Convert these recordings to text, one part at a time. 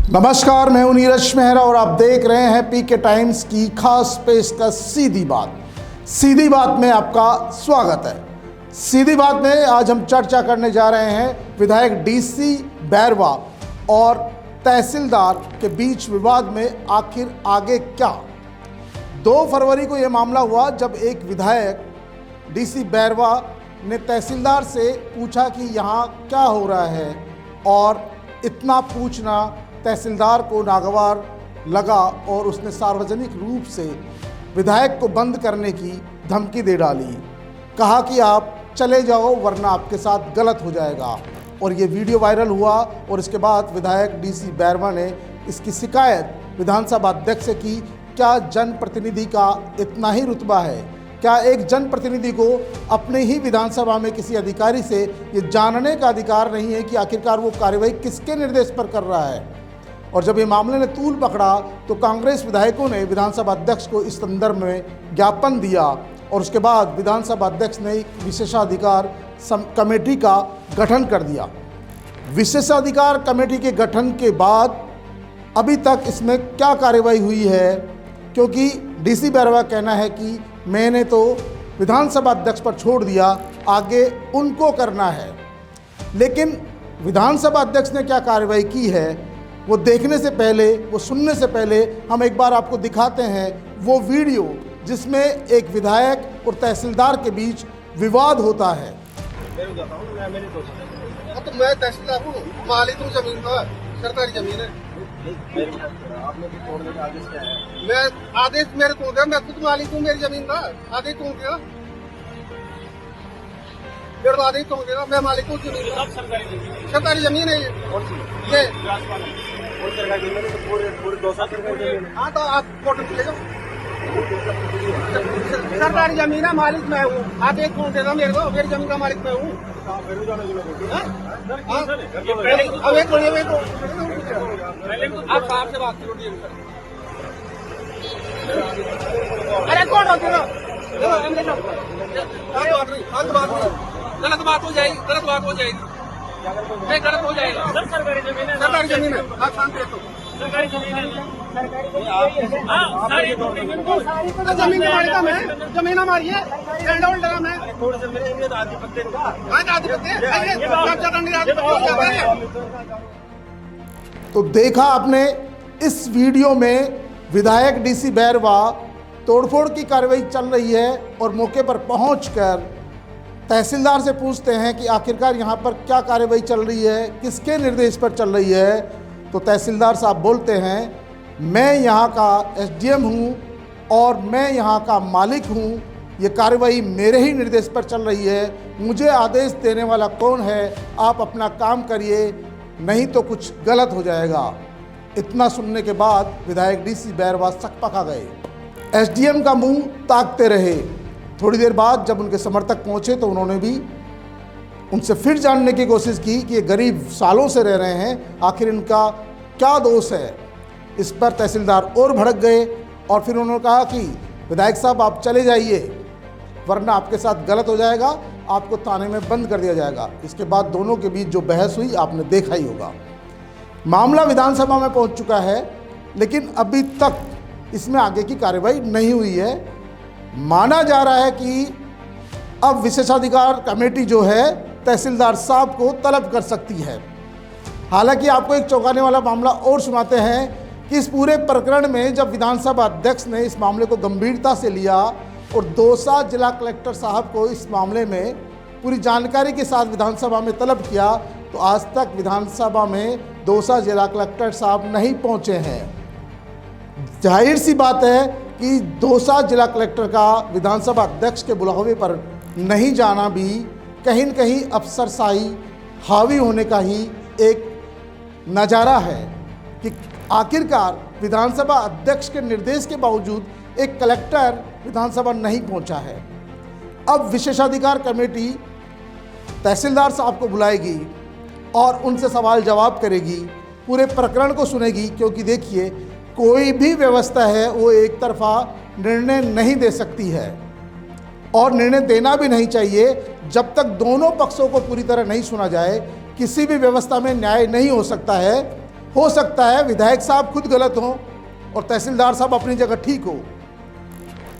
नमस्कार, मैं हूं नीरज मेहरा और आप देख रहे हैं पीके टाइम्स की खास पेशकश सीधी बात। सीधी बात में आपका स्वागत है। सीधी बात में आज हम चर्चा करने जा रहे हैं विधायक डीसी बैरवा और तहसीलदार के बीच विवाद में आखिर आगे क्या। 2 फरवरी को यह मामला हुआ जब एक विधायक डीसी बैरवा ने तहसीलदार से पूछा कि यहाँ क्या हो रहा है, और इतना पूछना तहसीलदार को नागवार लगा और उसने सार्वजनिक रूप से विधायक को बंद करने की धमकी दे डाली। कहा कि आप चले जाओ वरना आपके साथ गलत हो जाएगा, और ये वीडियो वायरल हुआ। और इसके बाद विधायक डीसी बैरवा ने इसकी शिकायत विधानसभा अध्यक्ष से की। क्या जनप्रतिनिधि का इतना ही रुतबा है? क्या एक जनप्रतिनिधि को अपने ही विधानसभा में किसी अधिकारी से ये जानने का अधिकार नहीं है कि आखिरकार वो कार्रवाई किसके निर्देश पर कर रहा है? और जब ये मामले ने तूल पकड़ा तो कांग्रेस विधायकों ने विधानसभा अध्यक्ष को इस संदर्भ में ज्ञापन दिया, और उसके बाद विधानसभा अध्यक्ष ने एक विशेषाधिकार कमेटी का गठन कर दिया। विशेषाधिकार कमेटी के गठन के बाद अभी तक इसमें क्या कार्रवाई हुई है? क्योंकि डीसी बैरवा कहना है कि मैंने तो विधानसभा अध्यक्ष पर छोड़ दिया, आगे उनको करना है। लेकिन विधानसभा अध्यक्ष ने क्या कार्रवाई की है वो देखने से पहले, वो सुनने से पहले हम एक बार आपको दिखाते हैं वो वीडियो जिसमें एक विधायक और तहसीलदार के बीच विवाद होता है। तो मैं तहसीलदार हूँ, मालिक हूँ जमीन का, सरकारी जमीन है। मैं आदेश मेरे को गया, मैं खुद मालिक हूँ मेरी जमीन का। आदेश कौन गया? फिर आदेश कौन गया? मैं मालिक हूँ जमीन का। सरकारी जमीन है ये। हाँ तो आप फोटो ले जाओ। सरकारी जमीन है, मालिक मैं हूँ। आदेश कौन देगा मेरे को? मेरी जमीन का मालिक मैं हूँ। आप साहब से बात करो। अरे कौन होती है? गलत बात हो जाएगी, गलत बात हो जाएगी, नहीं गलत हो जाएगा। सरकारी जमीन है, सरकारी जमीन है। आप शांति रखो। सरकारी जमीन है, जमीन के मालिक है, जमीन हमारी है। तो देखा आपने इस वीडियो में विधायक डीसी बैरवा तोड़फोड़ की कार्रवाई चल रही है, और मौके पर पहुंचकर तहसीलदार से पूछते हैं कि आखिरकार यहाँ पर क्या कार्रवाई चल रही है, किसके निर्देश पर चल रही है। तो तहसीलदार साहब बोलते हैं, मैं यहाँ का एसडीएम हूँ और मैं यहाँ का मालिक हूँ, ये कार्रवाई मेरे ही निर्देश पर चल रही है, मुझे आदेश देने वाला कौन है? आप अपना काम करिए, नहीं तो कुछ गलत हो जाएगा। इतना सुनने के बाद विधायक डीसी बैरवा सकपका गए, एसडीएम का मुंह ताकते रहे। थोड़ी देर बाद जब उनके समर्थक पहुंचे तो उन्होंने भी उनसे फिर जानने की कोशिश की कि ये गरीब सालों से रह रहे हैं, आखिर इनका क्या दोष है। इस पर तहसीलदार और भड़क गए, और फिर उन्होंने कहा कि विधायक साहब आप चले जाइए वरना आपके साथ गलत हो जाएगा, आपको थाने में बंद कर दिया जाएगा। इसके बाद दोनों के बीच जो बहस हुई आपने देखा ही होगा। मामला विधानसभा में पहुंच चुका है, लेकिन अभी तक इसमें आगे की कार्रवाई नहीं हुई है। माना जा रहा है कि अब विशेषाधिकार कमेटी जो है तहसीलदार साहब को तलब कर सकती है। हालांकि आपको एक चौंकाने वाला मामला और सुनाते हैं कि इस पूरे प्रकरण में जब विधानसभा अध्यक्ष ने इस मामले को गंभीरता से लिया और दौसा जिला कलेक्टर साहब को इस मामले में पूरी जानकारी के साथ विधानसभा में तलब किया, तो आज तक विधानसभा में दौसा जिला कलेक्टर साहब नहीं पहुंचे हैं। जाहिर सी बात है कि दौसा जिला कलेक्टर का विधानसभा अध्यक्ष के बुलावे पर नहीं जाना भी कहीं न कहीं अफसरशाही हावी होने का ही एक नज़ारा है कि आखिरकार विधानसभा अध्यक्ष के निर्देश के बावजूद एक कलेक्टर विधानसभा नहीं पहुंचा है। अब विशेषाधिकार कमेटी तहसीलदार साहब को बुलाएगी और उनसे सवाल जवाब करेगी, पूरे प्रकरण को सुनेगी, क्योंकि देखिए कोई भी व्यवस्था है वो एक तरफा निर्णय नहीं दे सकती है, और निर्णय देना भी नहीं चाहिए जब तक दोनों पक्षों को पूरी तरह नहीं सुना जाए। किसी भी व्यवस्था में न्याय नहीं हो सकता है। हो सकता है विधायक साहब खुद गलत हों और तहसीलदार साहब अपनी जगह ठीक हो।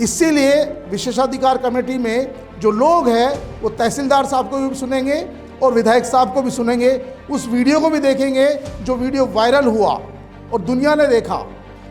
इसीलिए विशेषाधिकार कमेटी में जो लोग हैं वो तहसीलदार साहब को भी सुनेंगे और विधायक साहब को भी सुनेंगे, उस वीडियो को भी देखेंगे जो वीडियो वायरल हुआ और दुनिया ने देखा।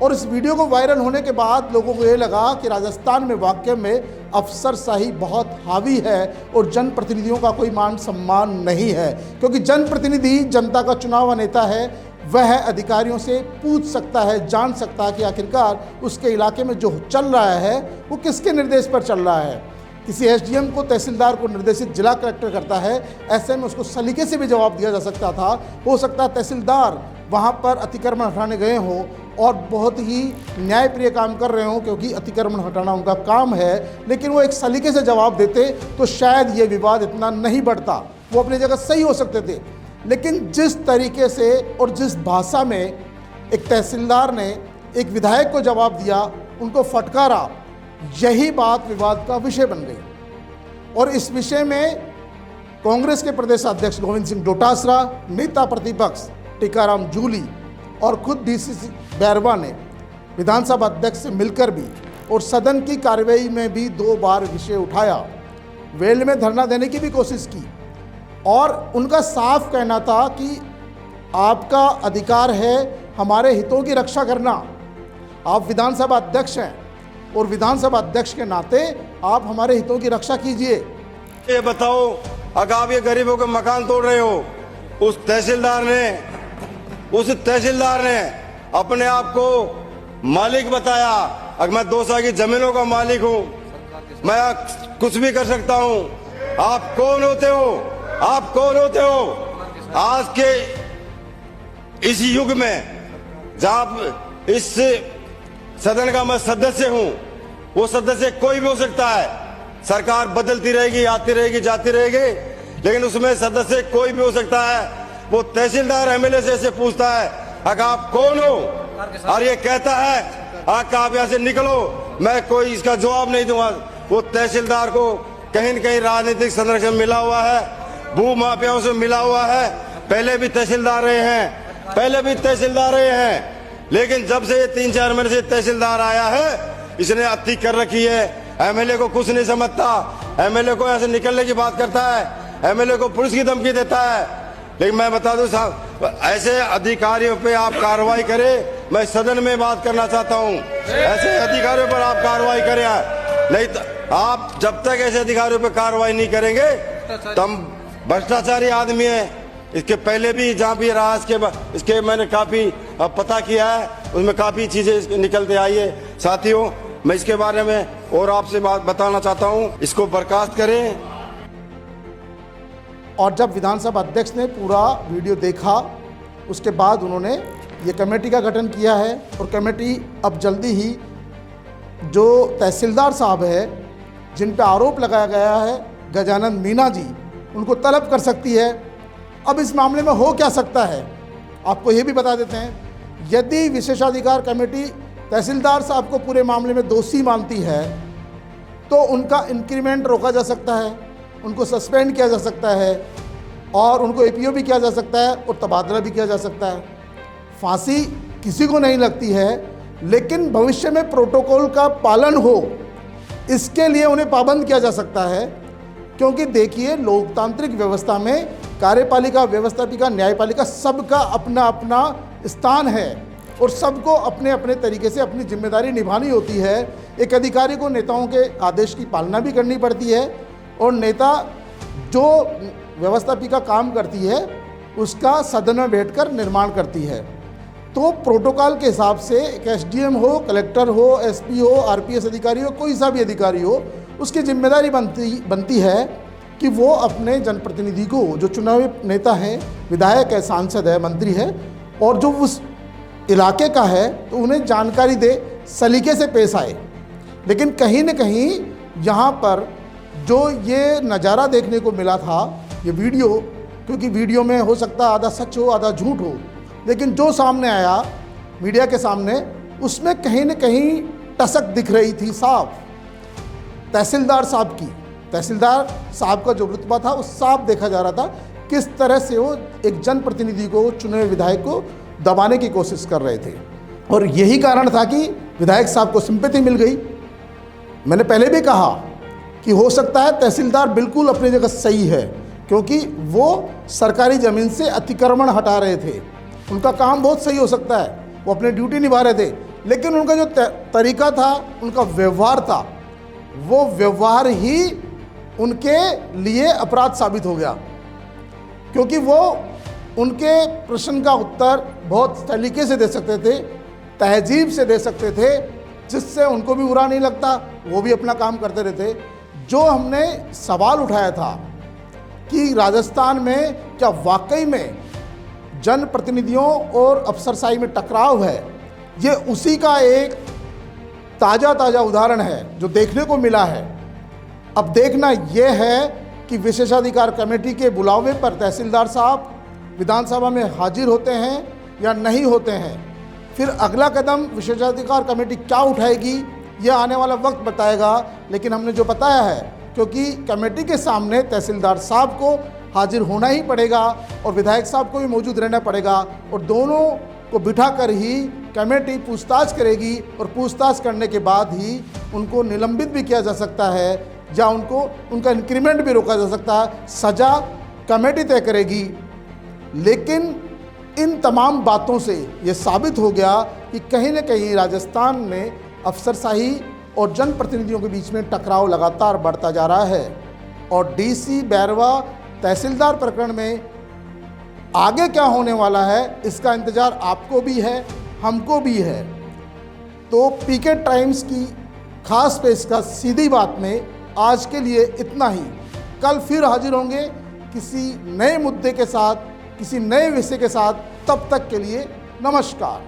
और इस वीडियो को वायरल होने के बाद लोगों को ये लगा कि राजस्थान में वाकई में अफसरशाही बहुत हावी है और जनप्रतिनिधियों का कोई मान सम्मान नहीं है, क्योंकि जनप्रतिनिधि जनता का चुना हुआ नेता है। वह अधिकारियों से पूछ सकता है, जान सकता है कि आखिरकार उसके इलाके में जो चल रहा है वो किसके निर्देश पर चल रहा है। किसी एसडीएम को तहसीलदार को निर्देशित जिला कलेक्टर करता है, ऐसे में उसको सलीके से भी जवाब दिया जा सकता था। हो सकता है तहसीलदार वहाँ पर अतिक्रमण हटाने गए हों और बहुत ही न्यायप्रिय काम कर रहे हों, क्योंकि अतिक्रमण हटाना उनका काम है, लेकिन वो एक सलीके से जवाब देते तो शायद ये विवाद इतना नहीं बढ़ता। वो अपनी जगह सही हो सकते थे, लेकिन जिस तरीके से और जिस भाषा में एक तहसीलदार ने एक विधायक को जवाब दिया, उनको फटकारा, यही बात विवाद का विषय बन गई। और इस विषय में कांग्रेस के प्रदेश अध्यक्ष गोविंद सिंह डोटासरा, नेता प्रतिपक्ष टीकाराम जूली और खुद डीसीसी बैरवा ने विधानसभा अध्यक्ष से मिलकर भी और सदन की कार्रवाई में भी 2 बार विषय उठाया। वेल में धरना देने की भी कोशिश की और उनका साफ कहना था कि आपका अधिकार है हमारे हितों की रक्षा करना। आप विधानसभा अध्यक्ष हैं और विधानसभा अध्यक्ष के नाते आप हमारे हितों की रक्षा कीजिए। ये बताओ, अगर आप ये गरीबों के मकान तोड़ रहे हो, उस तहसीलदार ने अपने आप को मालिक बताया। अगर मैं 2 साल की जमीनों का मालिक हूं, मैं कुछ भी कर सकता हूं। आप कौन होते हो? आप कौन होते हो? आज के इस युग में जब इस सदन का मैं सदस्य हूं, वो सदस्य कोई भी हो सकता है। सरकार बदलती रहेगी, आती रहेगी, जाती रहेगी, लेकिन उसमें सदस्य कोई भी हो सकता है। वो तहसीलदार एमएलए से पूछता है, अगर आप कौन हो, और ये कहता है आका आप यहाँ से निकलो, मैं कोई इसका जवाब नहीं दूंगा। वो तहसीलदार को कहीं न कहीं राजनीतिक संरक्षण मिला हुआ है, भू माफियाओं से मिला हुआ है। पहले भी तहसीलदार रहे हैं, लेकिन जब से ये 3-4 महीने से तहसीलदार आया है, इसने अति कर रखी है। एमएलए को कुछ नहीं समझता, एमएलए को ऐसे निकलने की बात करता है, एमएलए को पुलिस की धमकी देता है। लेकिन मैं बता दूं साहब, ऐसे अधिकारियों पे आप कार्रवाई करें। मैं सदन में बात करना चाहता हूं, ऐसे अधिकारियों पर आप कार्रवाई करें, नहीं तो आप जब तक ऐसे अधिकारियों पे कार्रवाई नहीं करेंगे तब भ्रष्टाचारी आदमी है। इसके पहले भी जहाँ भी रहा, इसके मैंने काफी पता किया है, उसमें काफी चीजें निकलते आई है। साथियों, मैं इसके बारे में और आपसे बात बताना चाहता हूँ, इसको बर्खास्त करें। और जब विधानसभा अध्यक्ष ने पूरा वीडियो देखा, उसके बाद उन्होंने ये कमेटी का गठन किया है और कमेटी अब जल्दी ही जो तहसीलदार साहब है जिन पे आरोप लगाया गया है, गजानन मीना जी, उनको तलब कर सकती है। अब इस मामले में हो क्या सकता है, आपको ये भी बता देते हैं। यदि विशेषाधिकार कमेटी तहसीलदार साहब को पूरे मामले में दोषी मानती है तो उनका इंक्रीमेंट रोका जा सकता है, उनको सस्पेंड किया जा सकता है और उनको एपीओ भी किया जा सकता है और तबादला भी किया जा सकता है। फांसी किसी को नहीं लगती है, लेकिन भविष्य में प्रोटोकॉल का पालन हो इसके लिए उन्हें पाबंद किया जा सकता है। क्योंकि देखिए, लोकतांत्रिक व्यवस्था में कार्यपालिका, व्यवस्थापिका, न्यायपालिका सबका अपना अपना स्थान है और सबको अपने अपने तरीके से अपनी जिम्मेदारी निभानी होती है। एक अधिकारी को नेताओं के आदेश की पालना भी करनी पड़ती है और नेता जो व्यवस्थापिका काम करती है उसका सदन में बैठकर निर्माण करती है। तो प्रोटोकॉल के हिसाब से एक एसडीएम हो, कलेक्टर हो, एसपी हो, आरपीएस अधिकारी हो, कोई सा भी अधिकारी हो, उसकी जिम्मेदारी बनती है कि वो अपने जनप्रतिनिधि को, जो चुनावी नेता है, विधायक है, सांसद है, मंत्री है और जो उस इलाके का है, तो उन्हें जानकारी दे, सलीके से पेश आए। लेकिन कहीं न कहीं यहाँ पर जो ये नज़ारा देखने को मिला था, ये वीडियो, क्योंकि वीडियो में हो सकता है आधा सच हो आधा झूठ हो, लेकिन जो सामने आया मीडिया के सामने, उसमें कहीं न कहीं टसक दिख रही थी साफ तहसीलदार साहब की। तहसीलदार साहब का जो रुतबा था वो साफ देखा जा रहा था, किस तरह से वो एक जनप्रतिनिधि को, चुने हुए विधायक को दबाने की कोशिश कर रहे थे। और यही कारण था कि विधायक साहब को सिंपैथी मिल गई। मैंने पहले भी कहा कि हो सकता है तहसीलदार बिल्कुल अपनी जगह सही है, क्योंकि वो सरकारी ज़मीन से अतिक्रमण हटा रहे थे। उनका काम बहुत सही हो सकता है, वो अपनी ड्यूटी निभा रहे थे, लेकिन उनका जो तरीका था, उनका व्यवहार था, वो व्यवहार ही उनके लिए अपराध साबित हो गया। क्योंकि वो उनके प्रश्न का उत्तर बहुत तरीके से दे सकते थे, तहजीब से दे सकते थे, जिससे उनको भी बुरा नहीं लगता, वो भी अपना काम करते रहते। जो हमने सवाल उठाया था कि राजस्थान में क्या वाकई में जनप्रतिनिधियों और अफसरशाही में टकराव है, ये उसी का एक ताज़ा उदाहरण है जो देखने को मिला है। अब देखना यह है कि विशेषाधिकार कमेटी के बुलावे पर तहसीलदार साहब विधानसभा में हाजिर होते हैं या नहीं होते हैं। फिर अगला कदम विशेषाधिकार कमेटी क्या उठाएगी, यह आने वाला वक्त बताएगा। लेकिन हमने जो बताया है, क्योंकि कमेटी के सामने तहसीलदार साहब को हाजिर होना ही पड़ेगा और विधायक साहब को भी मौजूद रहना पड़ेगा, और दोनों को बिठाकर ही कमेटी पूछताछ करेगी, और पूछताछ करने के बाद ही उनको निलंबित भी किया जा सकता है या उनका इंक्रीमेंट भी रोका जा सकता है। सज़ा कमेटी तय करेगी। लेकिन इन तमाम बातों से ये साबित हो गया कि कहीं न कहीं राजस्थान में अफसरशाही और जनप्रतिनिधियों के बीच में टकराव लगातार बढ़ता जा रहा है। और डीसी बैरवा तहसीलदार प्रकरण में आगे क्या होने वाला है, इसका इंतज़ार आपको भी है, हमको भी है। तो पीके टाइम्स की खास पेशकश सीधी बात में आज के लिए इतना ही। कल फिर हाजिर होंगे किसी नए मुद्दे के साथ, किसी नए विषय के साथ। तब तक के लिए नमस्कार।